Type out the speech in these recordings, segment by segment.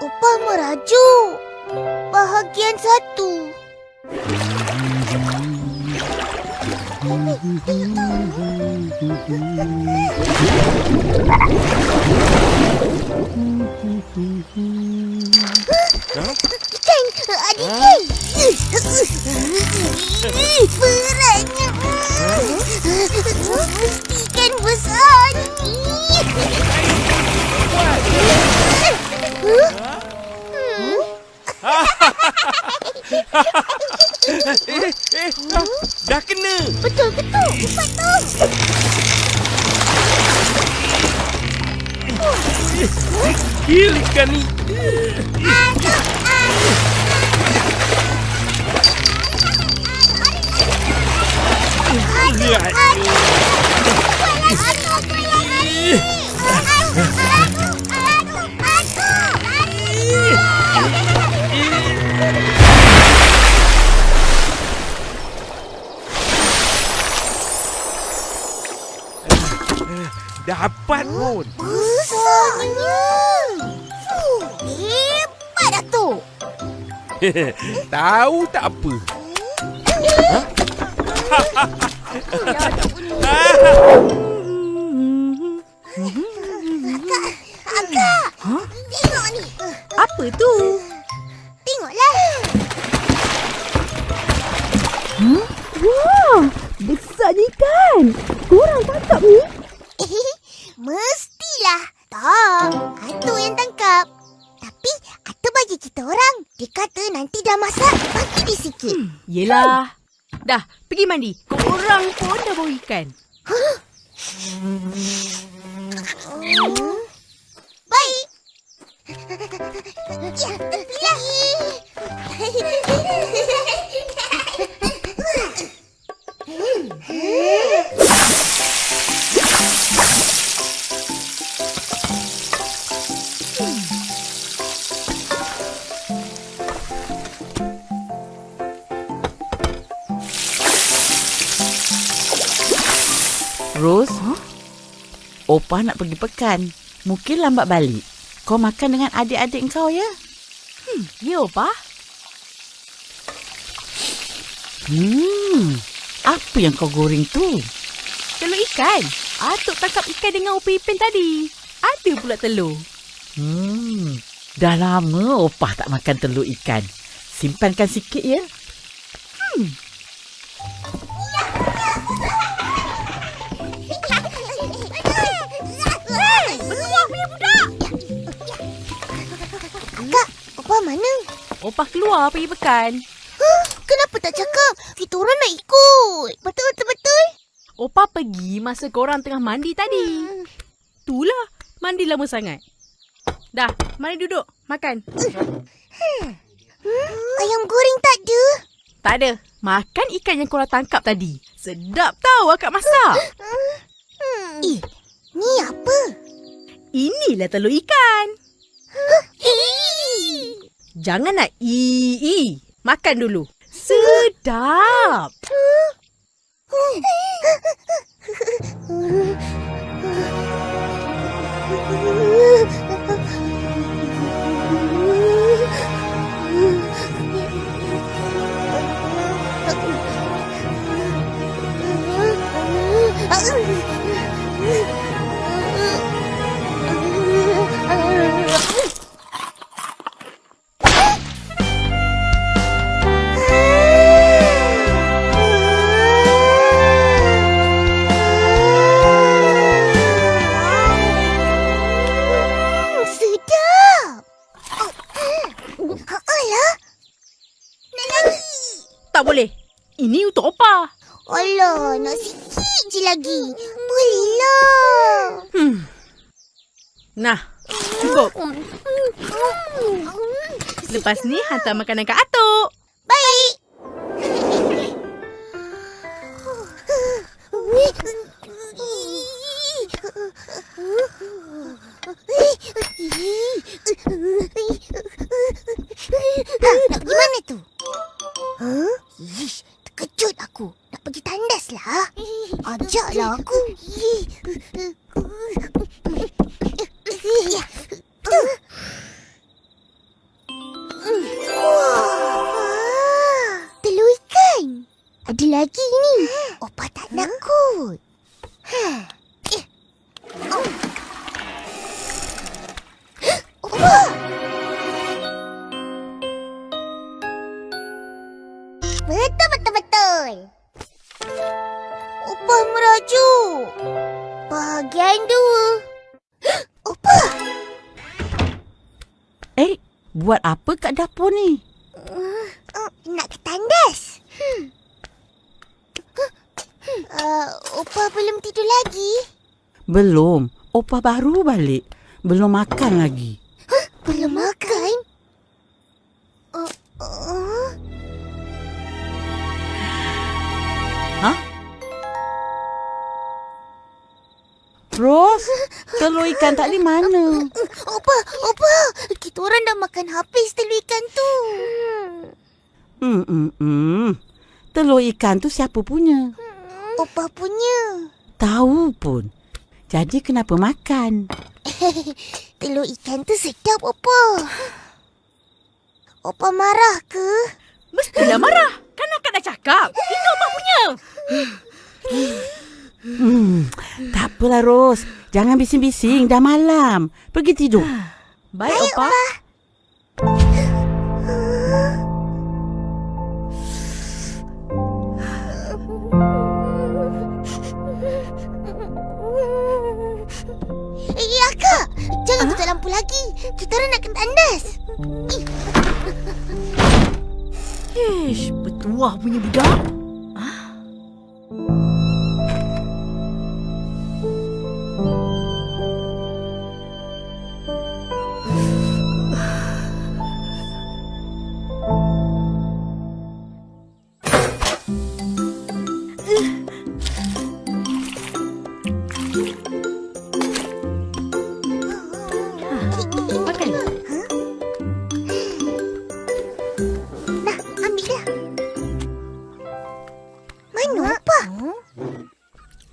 Opal merajuk. Bahagian 1. Ceng, adik Ceng. Beratnya. Ikan besar ni. Dah kena. Betul. Cepat tu. Kill ikan ni. Dapat pun. Besarnya. Hebat dah tu. Tahu tak apa. Akak. Tengok ni. Apa tu? Tengoklah. Wah, besarnya ikan. Korang tangkap ni? Mestilah. Tak, atuk yang tangkap. Tapi atuk bagi kita orang. Dia kata nanti dah masak, bagi dia sikit. Yelah. Dah, pergi mandi. Korang pun dah bau ikan. Baik. Ya. Rose, Opa nak pergi pekan. Mungkin lambat balik. Kau makan dengan adik-adik kau ya? Ya, Opa. Apa yang kau goreng tu? Telur ikan. Atuk tangkap ikan dengan Upin Ipin tadi. Ada pula telur. Dah lama Opa tak makan telur ikan. Simpankan sikit ya. Kak, Opa mana? Opa keluar pergi pekan. Kenapa tak cakap? Kita orang nak ikut. Betul. Opa pergi masa korang tengah mandi tadi. Itulah, mandi lama sangat. Dah, mari duduk. Makan. Ayam goreng tak ada. Tak ada. Makan ikan yang korang tangkap tadi. Sedap tau akak masak. Ni apa? Inilah telur ikan. Jangan nak makan dulu. Sedap. Tak boleh. Ini untuk Opa. Alah, nak sikit je lagi. Bolehlah. Nah, cukup. Lepas ni hantar makanan kat atuk. Baik. Nak pergi mana tu? Terkejut aku. Nak pergi tandas lah. Ajaklah aku. lagi ni. Opa tak nakut. Opa! Betul. Opa merajuk. Bahagian 2. Opa! Buat apa kat dapur ni? Nak ke tandas? Opa belum tidur lagi? Belum. Opa baru balik. Belum makan lagi. Belum makan? Ros, telur ikan tak di mana? Opa, kita orang dah makan habis telur ikan tu. Telur ikan tu siapa punya? Opa punya. Tahu pun. Jadi kenapa makan? Telur ikan tu sedap, Opa. Opa marah ke? Mestilah marah. Kan akak dah cakap. Itu Opa punya. Tak apalah, Ros. Jangan bising-bising. Dah malam. Pergi tidur. Baik, Opa. Akak. Jangan tutup lampu lagi. Kita orang nak kena tandas. Bertuah punya budak.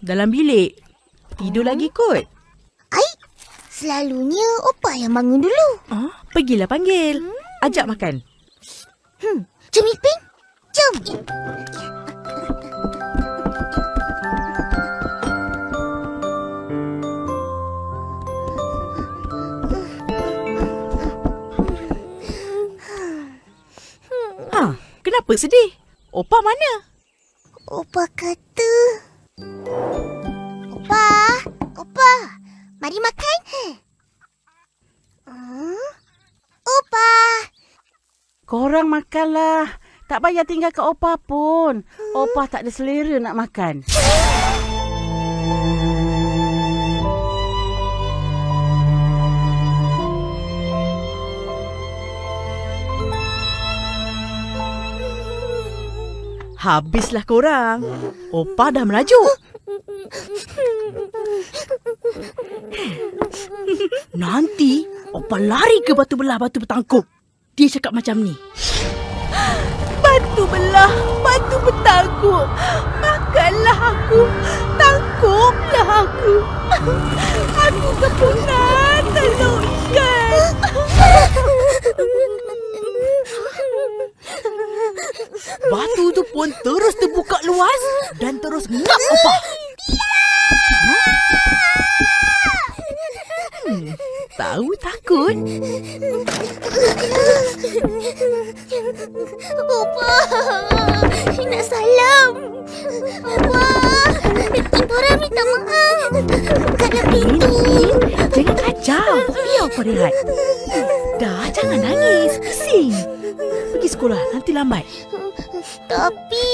Dalam bilik. Tidur lagi kot. Selalunya Opa yang bangun dulu. Pergilah panggil. Ajak makan. Jom Ipin. Jom. Kenapa sedih? Opa mana? Opa kata... Opa, mari makan. Opa. Korang makanlah. Tak payah tinggal kat Opa pun. Opa tak ada selera nak makan. Habislah korang. Opa dah merajuk. Nanti Opa lari ke batu belah batu bertangkup. Dia cakap macam ni. Batu belah, batu bertangkup. Makanlah aku, tangkuplah aku. Aku kepungan telur ikan. Batu tu pun terus terbuka luas dan terus ngap Opa. Tahu takut? Opa, nak salam. Opa, kita orang minta maaf. Bukalah pintu. Jangan kacau. Biar Opa rehat. Dah, jangan nangis. Bising. Pergi sekolah, nanti lambat. Tapi...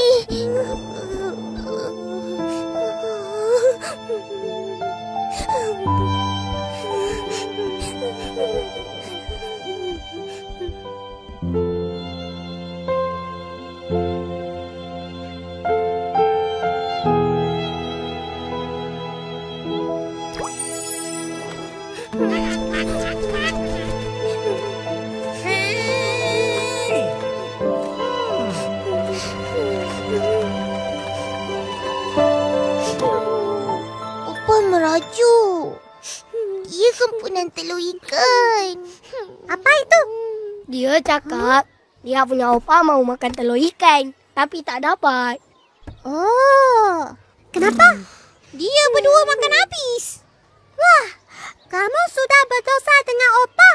Opa merajuk. Dia kempunan telur ikan. Apa itu? Dia cakap dia punya opa mau makan telur ikan tapi tak dapat. Oh, kenapa? Dia berdua makan habis. Wah, kamu sudah berdosa dengan opa.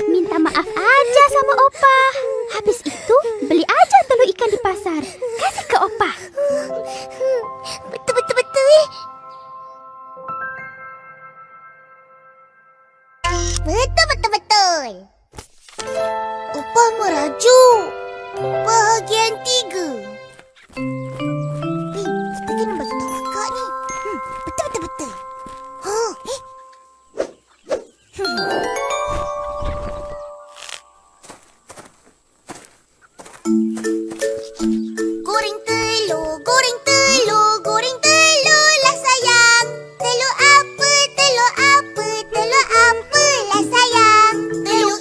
Minta maaf aja sama opa. Habis itu, beli aja telur ikan di pasar. Kasih ke opa. Betul. Betul. Opa merajuk. Bahagian 3. Kita kena bagi tahu akak ni. Betul. Goreng telur lah sayang. Telur apa lah sayang. Telur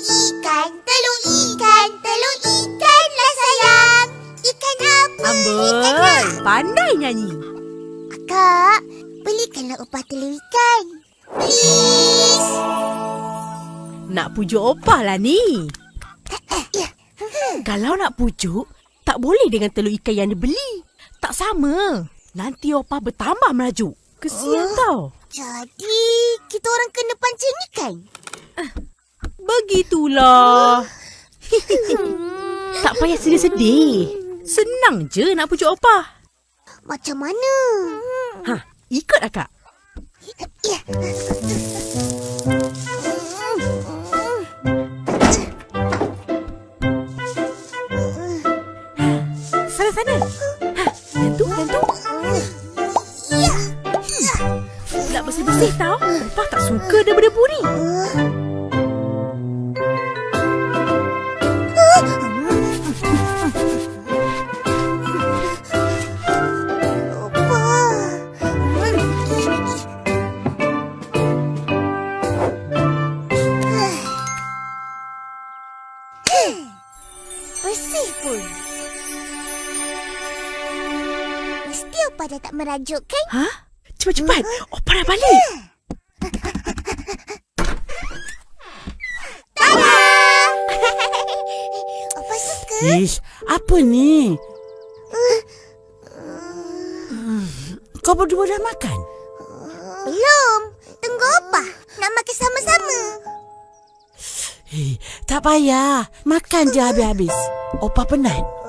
ikan lah sayang. Ikan apa? Amboi, pandai nyanyi. Kak, belikanlah upah telur ikan. Please. Nak pujuk opah lah ni. Kalau nak pujuk, tak boleh dengan telur ikan yang dibeli. Tak sama. Nanti opah bertambah merajuk. Kesian tau. Jadi, kita orang kena pancing ikan. Begitulah. Tak payah sedih-sedih. Senang je nak pujuk opah. Macam mana? Ikut akak. Ya. Sana. Yang tu. Ya. Nak bersih-bersih tau. Opah tak suka debu-debu ni. Bersih pun. Mesti opa dah tak merajuk kan? Cepat. Opah dah balik. Tada! Opa suka. Ish, apa ni? Kau berdua dah makan? Belum. Tunggu opa. Nak makan sama-sama. Tak payah. Makan je habis-habis. Opa penat. Opa!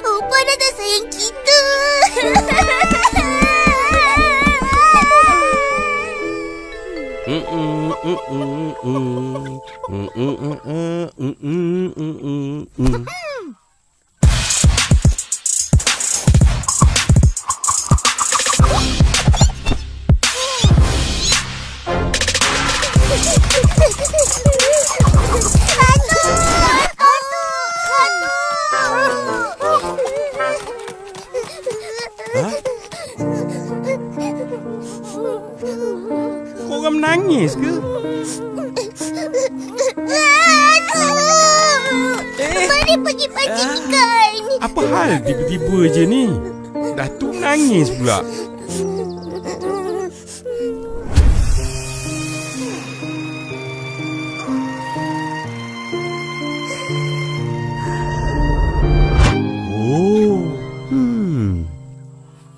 Opa dah tak sayang kita. Korang menangis ke? Mari pergi pancing ikan. Apa hal tiba-tiba je ni? Dah tu menangis pula.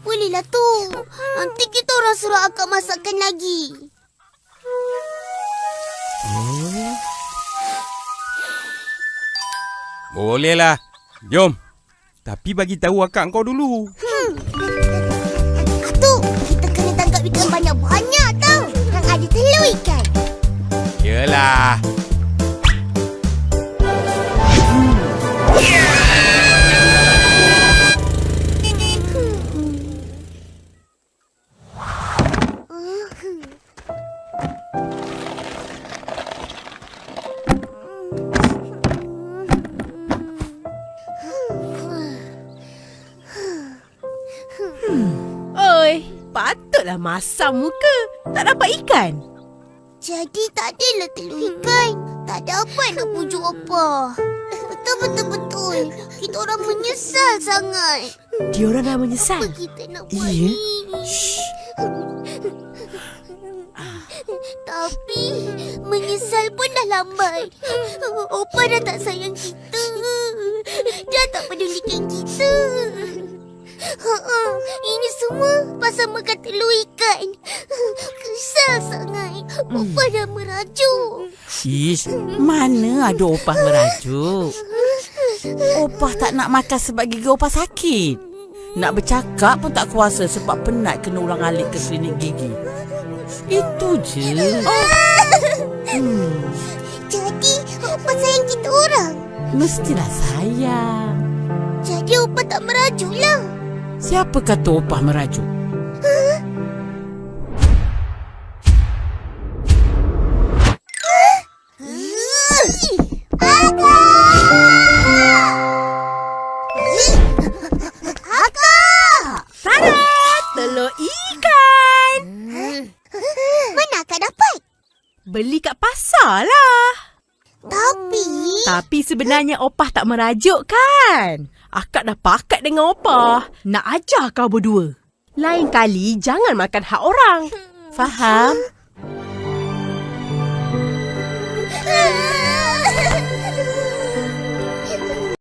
Bolehlah tu. Nanti kita orang suruh akak masakkan lagi. Bolehlah. Jom. Tapi bagi tahu akak kau dulu. Atuk, kita kena tangkap ikan banyak-banyak tau. Yang ada telur ikan. Yelah. Oi, patutlah masam muka. Tak dapat ikan. Jadi tak adalah telur ikan. Tak dapat nak pujuk Opah. Betul. Kita orang menyesal sangat. Diorang dah menyesal. Apa kita nak buat Ya? ni? Tapi menyesal pun dah lambat. Opah dah tak sayang kita. Dah tak pedulikan kita. Ini semua pasal makan telur ikan. Kesal sangat. Opah dah merajuk. Ish, mana ada Opah merajuk? Opah tak nak makan sebab gigi Opah sakit. Nak bercakap pun tak kuasa sebab penat kena ulang alik ke klinik gigi. Itu je. Jadi Opah sayang kita orang. Mestilah sayang. Jadi Opah tak merajuk lah. Siapa kata Opah merajuk? Telur ikan. Mana akak dapat? Beli kat pasar lah. Tapi Sebenarnya Opah tak merajuk kan? Akak dah pakat dengan Opah. Nak ajar kau berdua. Lain kali jangan makan hak orang. Faham?